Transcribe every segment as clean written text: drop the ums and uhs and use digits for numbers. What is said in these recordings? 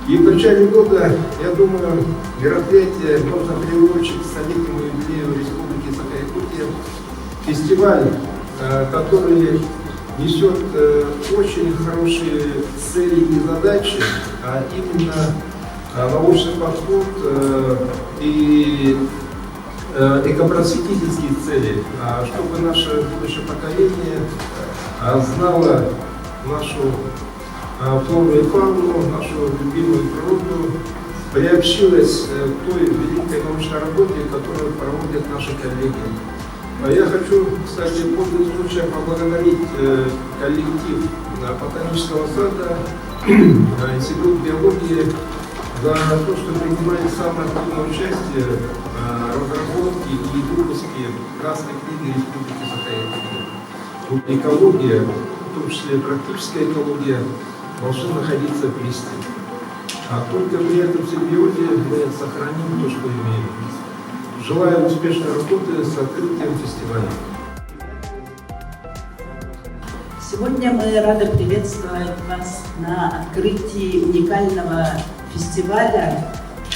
И в начале года, я думаю, мероприятие можно приурочить к столетнему юбилею Республики Саха-Якутия. Фестиваль, который несет очень хорошие цели и задачи, а именно научный подход и экопросветительские цели, чтобы наше будущее поколение знало нашу флору и фауну, нашу любимую природу, приобщилась к той великой научной работе, которую проводят наши коллеги. Я хочу, кстати, пользуясь случаем, поблагодарить коллектив Ботанического сада, Институт биологии за то, что принимает самое активное участие в разработке и выпуске Красной книги Республики Саха-Якутия. Экология, в том числе практическая экология, должны находиться вместе. А только при этом симбиозе мы сохраним то, что имеем. Желаю успешной работы с открытием фестиваля. Сегодня мы рады приветствовать вас на открытии уникального фестиваля.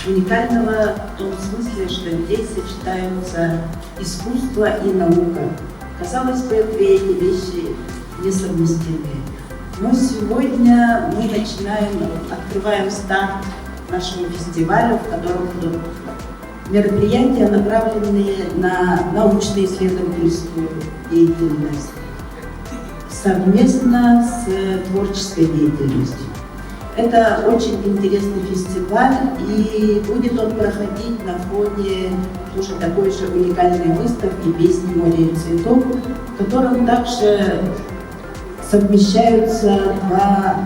Уникального в том смысле, что здесь сочетаются искусство и наука. Казалось бы, две эти вещи несовместимые. Но сегодня мы открываем старт нашего фестиваля, в котором будут мероприятия, направленные на научно-исследовательскую деятельность, совместно с творческой деятельностью. Это очень интересный фестиваль, и будет он проходить на фоне тоже такой же уникальной выставки «Песни моря и цветов», в котором также совмещаются два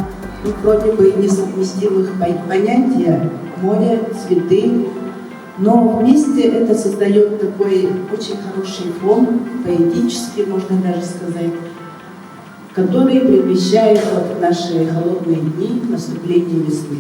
вроде бы несовместимых понятия – море, цветы. Но вместе это создает такой очень хороший фон, поэтический, можно даже сказать, который предвещает в наши холодные дни наступление весны.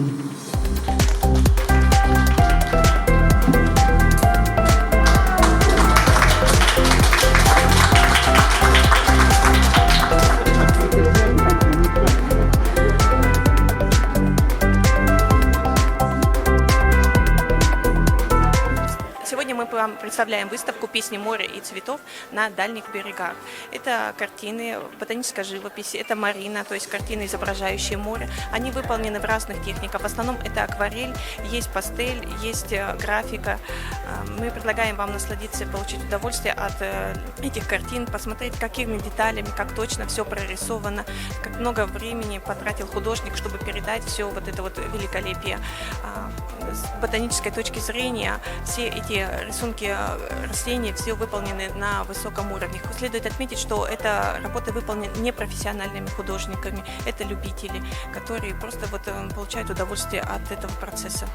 Сегодня мы вам представляем выставку «Песни моря и цветов» на дальних берегах. Это картины ботанической живописи, это марина, то есть картины, изображающие море. Они выполнены в разных техниках. В основном это акварель, есть пастель, есть графика. Мы предлагаем вам насладиться и получить удовольствие от этих картин, посмотреть, какими деталями, как точно все прорисовано, как много времени потратил художник, чтобы передать все вот это вот великолепие. С ботанической точки зрения все эти рисунки растений все выполнены на высоком уровне. Следует отметить, что это работы выполнены не профессиональными художниками, это любители, которые просто вот получают удовольствие от этого процесса.